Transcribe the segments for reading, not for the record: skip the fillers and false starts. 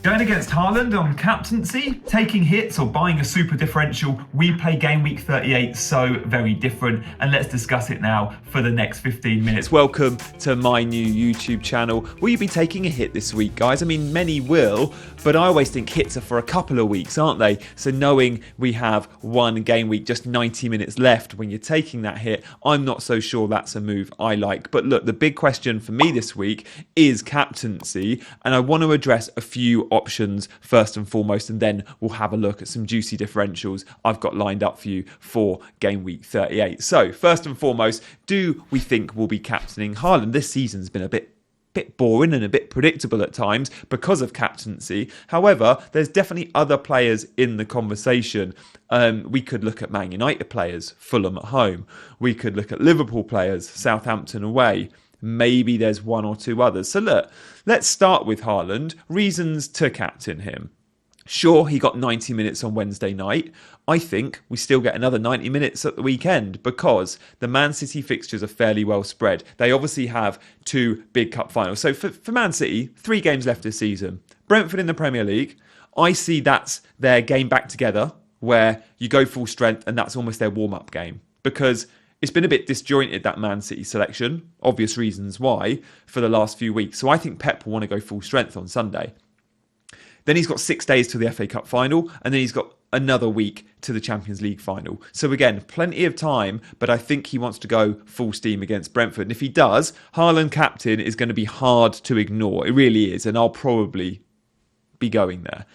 Going against Haaland on captaincy, taking hits or buying a super differential, we play game week 38 so very different, and let's discuss it now for the next 15 minutes. Welcome to my new YouTube channel. Will you be taking a hit this week, guys? I mean, many will, but I always think hits are for a couple of weeks, aren't they? So knowing we have one game week, just 90 minutes left when you're taking that hit, I'm not so sure that's a move I like. But look, the big question for me this week is captaincy, and I want to address a few options first and foremost, and then we'll have a look at some juicy differentials I've got lined up for you for game week 38. So first and foremost, do we think we'll be captaining Haaland? This season's been a bit boring and a bit predictable at times because of captaincy. However, there's definitely other players in the conversation. We could look at Man United players, Fulham at home. We could look at Liverpool players, Southampton away. Maybe there's one or two others. So look, let's start with Haaland. Reasons to captain him. Sure, he got 90 minutes on Wednesday night. I think we still get another 90 minutes at the weekend because the Man City fixtures are fairly well spread. They obviously have two big cup finals. So for Man City, 3 games left this season. Brentford in the Premier League. I see that's their game back together where you go full strength and that's almost their warm-up game. Because it's been a bit disjointed, that Man City selection. Obvious reasons why for the last few weeks. So I think Pep will want to go full strength on Sunday. Then he's got 6 days to the FA Cup final, and then he's got another week to the Champions League final. So again, plenty of time, but I think he wants to go full steam against Brentford. And if he does, Haaland captain is going to be hard to ignore. It really is, and I'll probably be going there.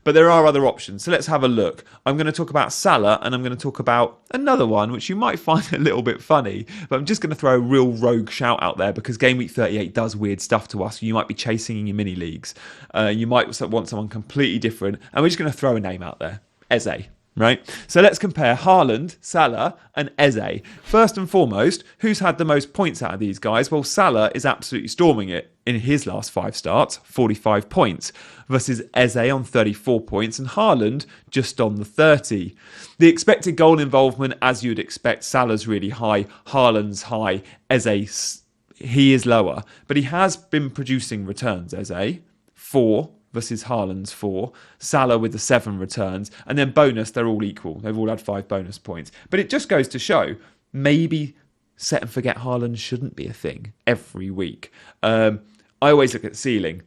But there are other options, so let's have a look. I'm going to talk about Salah, and I'm going to talk about another one, which you might find a little bit funny, but I'm just going to throw a real rogue shout out there because Game Week 38 does weird stuff to us. You might be chasing in your mini leagues. You might want someone completely different, and we're just going to throw a name out there. Eze. Right? So let's compare Haaland, Salah and Eze. First and foremost, who's had the most points out of these guys? Well, Salah is absolutely storming it in his last 5 starts, 45 points, versus Eze on 34 points and Haaland just on the 30. The expected goal involvement, as you'd expect, Salah's really high, Haaland's high, Eze, he is lower. But he has been producing returns, Eze, 4 versus Haaland's 4, Salah with the 7 returns, and then bonus, they're all equal. They've all had 5 bonus points. But it just goes to show, maybe set and forget Haaland shouldn't be a thing every week. I always look at ceiling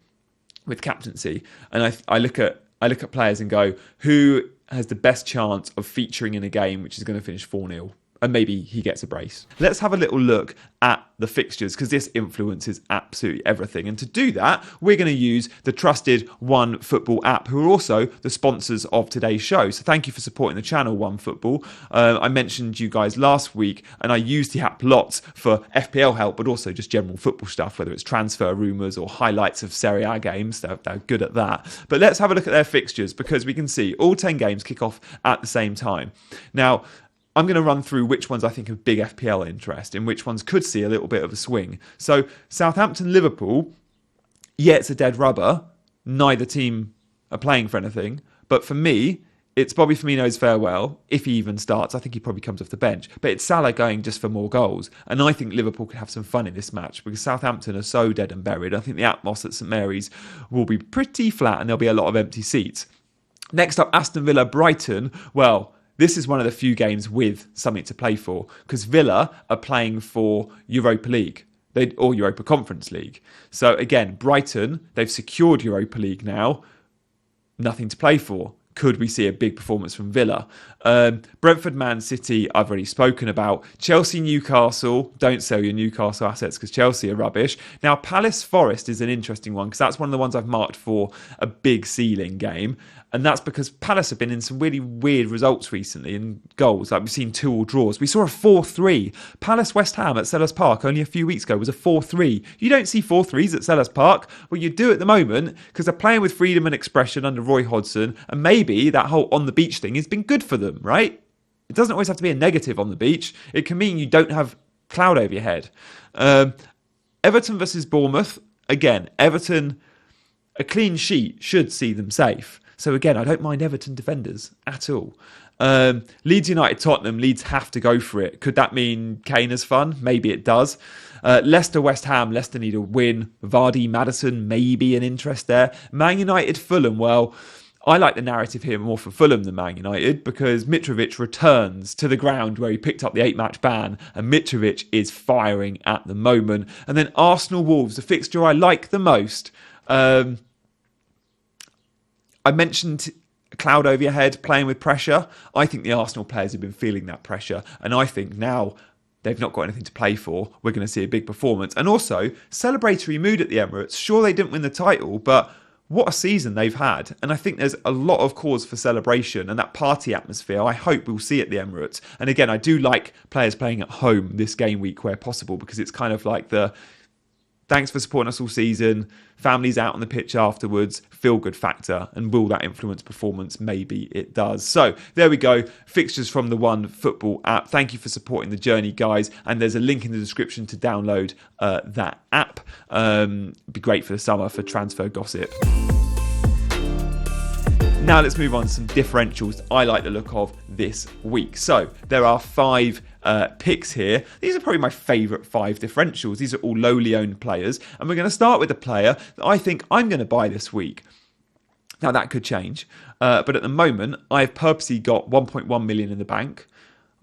with captaincy, and I look at players and go, who has the best chance of featuring in a game which is going to finish 4-0? And maybe he gets a brace. Let's have a little look at the fixtures because this influences absolutely everything. And to do that, we're going to use the trusted OneFootball app, who are also the sponsors of today's show. So thank you for supporting the channel, OneFootball. I mentioned you guys last week, and I use the app lots for FPL help, but also just general football stuff, whether it's transfer rumours or highlights of Serie A games. They're good at that. But let's have a look at their fixtures because we can see all 10 games kick off at the same time. Now, I'm going to run through which ones I think have big FPL interest and which ones could see a little bit of a swing. So Southampton, Liverpool, yeah, it's a dead rubber. Neither team are playing for anything. But for me, it's Bobby Firmino's farewell. If he even starts, I think he probably comes off the bench. But it's Salah going just for more goals. And I think Liverpool could have some fun in this match because Southampton are so dead and buried. I think the atmos at St Mary's will be pretty flat and there'll be a lot of empty seats. Next up, Aston Villa, Brighton. Well, this is one of the few games with something to play for because Villa are playing for Europa League or Europa Conference League. So again, Brighton, they've secured Europa League now. Nothing to play for. Could we see a big performance from Villa? Brentford, Man City, I've already spoken about. Chelsea, Newcastle. Don't sell your Newcastle assets because Chelsea are rubbish. Now, Palace, Forest is an interesting one because that's one of the ones I've marked for a big ceiling game. And that's because Palace have been in some really weird results recently in goals. Like we've seen 2-2 draws. We saw a 4-3. Palace West Ham at Selhurst Park only a few weeks ago was a 4-3. You don't see 4-3s at Selhurst Park. Well, you do at the moment because they're playing with freedom and expression under Roy Hodgson. And maybe that whole on the beach thing has been good for them, right? It doesn't always have to be a negative on the beach. It can mean you don't have cloud over your head. Everton versus Bournemouth. Again, Everton, a clean sheet should see them safe. So again, I don't mind Everton defenders at all. Leeds United, Tottenham. Leeds have to go for it. Could that mean Kane is fun? Maybe it does. Leicester, West Ham. Leicester need a win. Vardy, Maddison, maybe an interest there. Man United, Fulham. Well, I like the narrative here more for Fulham than Man United because Mitrovic returns to the ground where he picked up the 8-match ban, and Mitrovic is firing at the moment. And then Arsenal, Wolves, the fixture I like the most. I mentioned a cloud over your head, playing with pressure. I think the Arsenal players have been feeling that pressure, and I think now they've not got anything to play for. We're going to see a big performance. And also, celebratory mood at the Emirates. Sure, they didn't win the title, but what a season they've had. And I think there's a lot of cause for celebration, and that party atmosphere I hope we'll see at the Emirates. And again, I do like players playing at home this game week where possible, because it's kind of like the thanks for supporting us all season, families out on the pitch afterwards, feel good factor. And will that influence performance? Maybe it does. So there we go. Fixtures from the One Football app. Thank you for supporting the journey, guys. And there's a link in the description to download that app. Be great for the summer for transfer gossip. Now let's move on to some differentials I like the look of this week. So there are 5 picks here. These are probably my favourite 5 differentials. These are all lowly owned players. And we're going to start with a player that I think I'm going to buy this week. Now that could change. But at the moment, I've purposely got 1.1 million in the bank.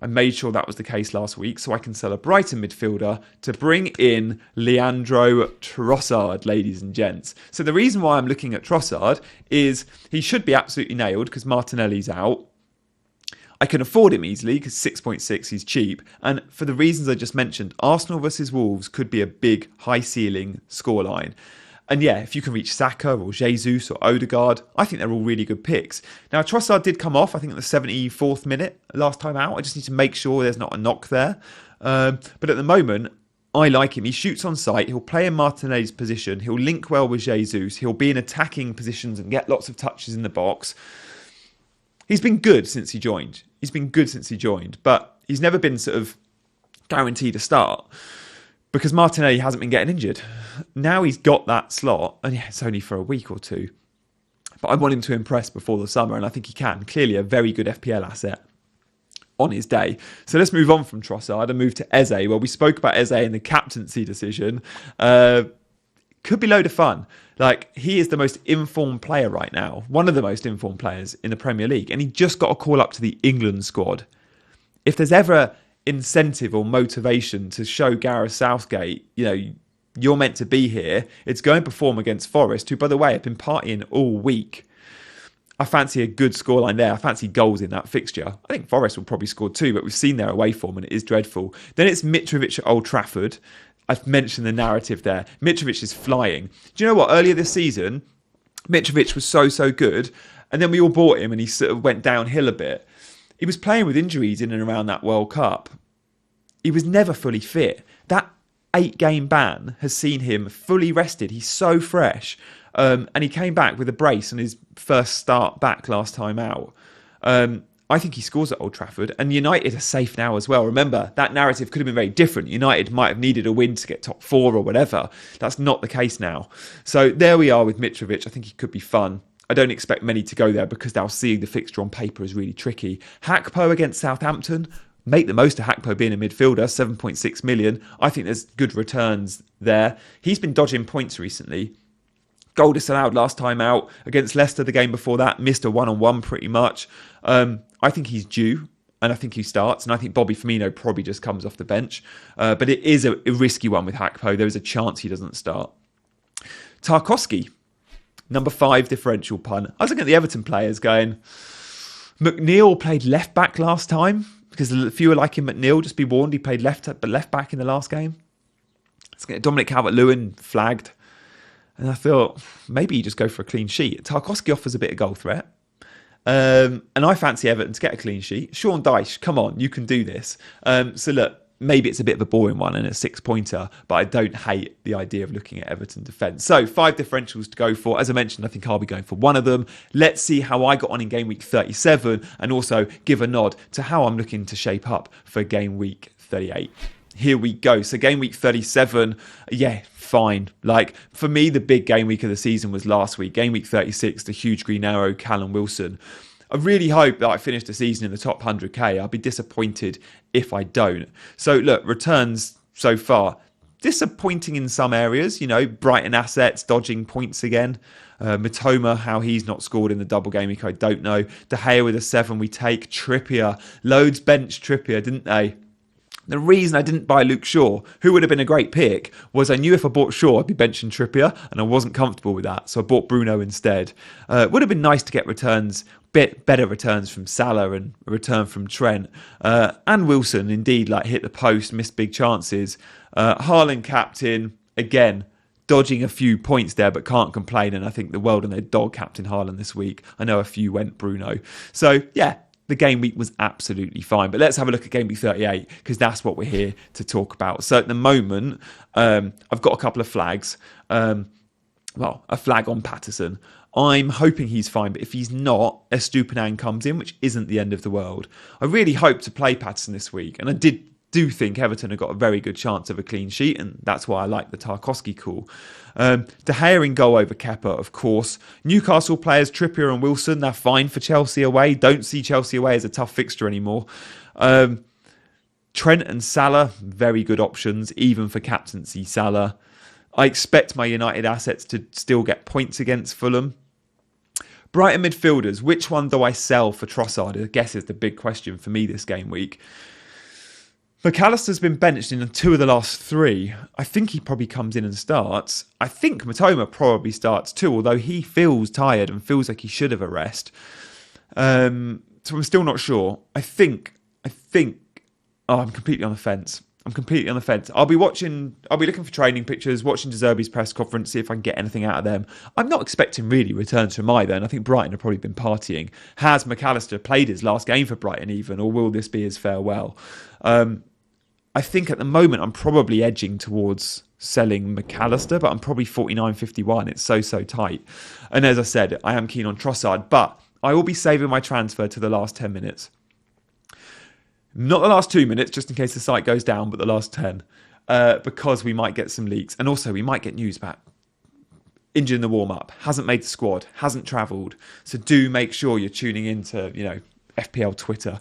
I made sure that was the case last week so I can sell a Brighton midfielder to bring in Leandro Trossard, ladies and gents. So the reason why I'm looking at Trossard is he should be absolutely nailed because Martinelli's out. I can afford him easily because 6.6 he's cheap. And for the reasons I just mentioned, Arsenal versus Wolves could be a big high ceiling scoreline. And yeah, if you can reach Saka or Jesus or Odegaard, I think they're all really good picks. Now, Trossard did come off, I think, at the 74th minute last time out. I just need to make sure there's not a knock there. But at the moment, I like him. He shoots on sight. He'll play in Martinelli's position. He'll link well with Jesus. He'll be in attacking positions and get lots of touches in the box. He's been good since he joined. But he's never been sort of guaranteed a start, because Martinelli hasn't been getting injured. Now he's got that slot, and yeah, it's only for a week or two. But I want him to impress before the summer, and I think he can. Clearly a very good FPL asset on his day. So let's move on from Trossard and move to Eze. Well, we spoke about Eze in the captaincy decision. Could be a load of fun. Like, he is the most informed player right now. One of the most informed players in the Premier League. And he just got a call up to the England squad. If there's ever incentive or motivation to show Gareth Southgate, you're meant to be here, it's go and perform against Forest, who, by the way, have been partying all week. I fancy a good scoreline there. I fancy goals in that fixture. I think Forest will probably score 2, but we've seen their away form and it is dreadful. Then it's Mitrovic at Old Trafford. I've mentioned the narrative there. Mitrovic is flying. Do you know what? Earlier this season, Mitrovic was so good, and then we all bought him and he sort of went downhill a bit. He was playing with injuries in and around that World Cup. He was never fully fit. That 8-game ban has seen him fully rested. He's so fresh. And he came back with a brace on his first start back last time out. I think he scores at Old Trafford. And United are safe now as well. Remember, that narrative could have been very different. United might have needed a win to get top 4 or whatever. That's not the case now. So there we are with Mitrovic. I think he could be fun. I don't expect many to go there because they'll see the fixture on paper is really tricky. Hakpo against Southampton. Make the most of Hakpo being a midfielder, 7.6 million. I think there's good returns there. He's been dodging points recently. Goal disallowed last time out against Leicester the game before that. Missed a one-on-one pretty much. I think he's due and I think he starts. And I think Bobby Firmino probably just comes off the bench. But it is a risky one with Hakpo. There is a chance he doesn't start. Tarkowski, number 5 differential punt. I was looking at the Everton players going, McNeil played left back last time because a few are like him. McNeil, just be warned, he played left back in the last game. Let's get Dominic Calvert-Lewin flagged. And I thought, maybe you just go for a clean sheet. Tarkowski offers a bit of goal threat. And I fancy Everton to get a clean sheet. Sean Dyche, come on, you can do this. So look, maybe it's a bit of a boring one and a 6-pointer, but I don't hate the idea of looking at Everton defence. So 5 differentials to go for. As I mentioned, I think I'll be going for one of them. Let's see how I got on in game week 37 and also give a nod to how I'm looking to shape up for game week 38. Here we go. So game week 37, fine. Like, for me, the big game week of the season was last week. Game week 36, the huge green arrow, Callum Wilson. I really hope that I finish the season in the top 100k. I'll be disappointed if I don't. So look, returns so far, disappointing in some areas. Brighton assets dodging points again. Matoma, how he's not scored in the double game week, I don't know. De Gea with a 7 we take. Trippier, loads bench Trippier, didn't they? The reason I didn't buy Luke Shaw, who would have been a great pick, was I knew if I bought Shaw, I'd be benching Trippier, and I wasn't comfortable with that, so I bought Bruno instead. It would have been nice to get returns, better returns from Salah and a return from Trent. And Wilson, indeed, hit the post, missed big chances. Haaland captain, again, dodging a few points there, but can't complain, and I think the world and their dog captain Haaland this week. I know a few went Bruno. So, yeah. The game week was absolutely fine. But let's have a look at game week 38 because that's what we're here to talk about. So at the moment, I've got a couple of flags. A flag on Patterson. I'm hoping he's fine, but if he's not, Estupiñán comes in, which isn't the end of the world. I really hope to play Patterson this week, and I do think Everton have got a very good chance of a clean sheet, and that's why I like the Tarkowski call. De Gea in goal over Kepa, of course. Newcastle players, Trippier and Wilson, they're fine for Chelsea away. Don't see Chelsea away as a tough fixture anymore. Trent and Salah, very good options, even for captaincy Salah. I expect my United assets to still get points against Fulham. Brighton midfielders, which one do I sell for Trossard? I guess is the big question for me this game week. McAllister's been benched in 2 of the last 3. I think he probably comes in and starts. I think Matoma probably starts too, although he feels tired and feels like he should have a rest. So I'm still not sure. I think. Oh, I'm completely on the fence. I'll be looking for training pictures, watching De Zerbi's press conference, see if I can get anything out of them. I'm not expecting really returns from either, and I think Brighton have probably been partying. Has McAllister played his last game for Brighton even, or will this be his farewell? I think at the moment I'm probably edging towards selling McAllister, but I'm probably 49.51. It's so tight. And as I said, I am keen on Trossard, but I will be saving my transfer to the last 10 minutes. Not the last 2 minutes, just in case the site goes down, but the last 10, because we might get some leaks. And also we might get news back. Injured in the warm-up, hasn't made the squad, hasn't travelled. So do make sure you're tuning into, FPL Twitter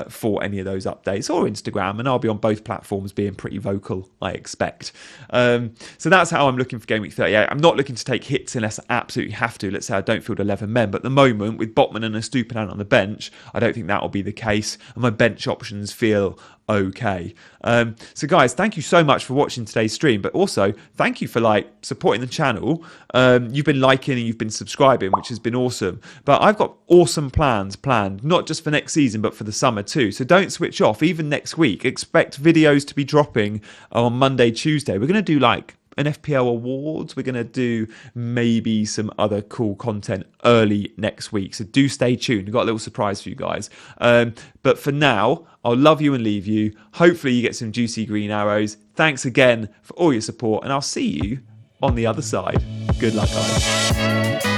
for any of those updates, or Instagram, and I'll be on both platforms being pretty vocal, I expect. So that's how I'm looking for game week 38. I'm not looking to take hits unless I absolutely have to. Let's say I don't field 11 men, but at the moment with Botman and Estupiñán on the bench, I don't think that will be the case, and my bench options feel okay. So guys, thank you so much for watching today's stream, but also thank you for supporting the channel. You've been liking and you've been subscribing, which has been awesome, but I've got awesome plans planned, not just for next season but for the summer too, so don't switch off. Even next week, expect videos to be dropping on Monday, Tuesday. We're going to do an FPL awards. We're going to do maybe some other cool content early next week. So do stay tuned. We've got a little surprise for you guys. But for now, I'll love you and leave you. Hopefully you get some juicy green arrows. Thanks again for all your support, and I'll see you on the other side. Good luck, guys.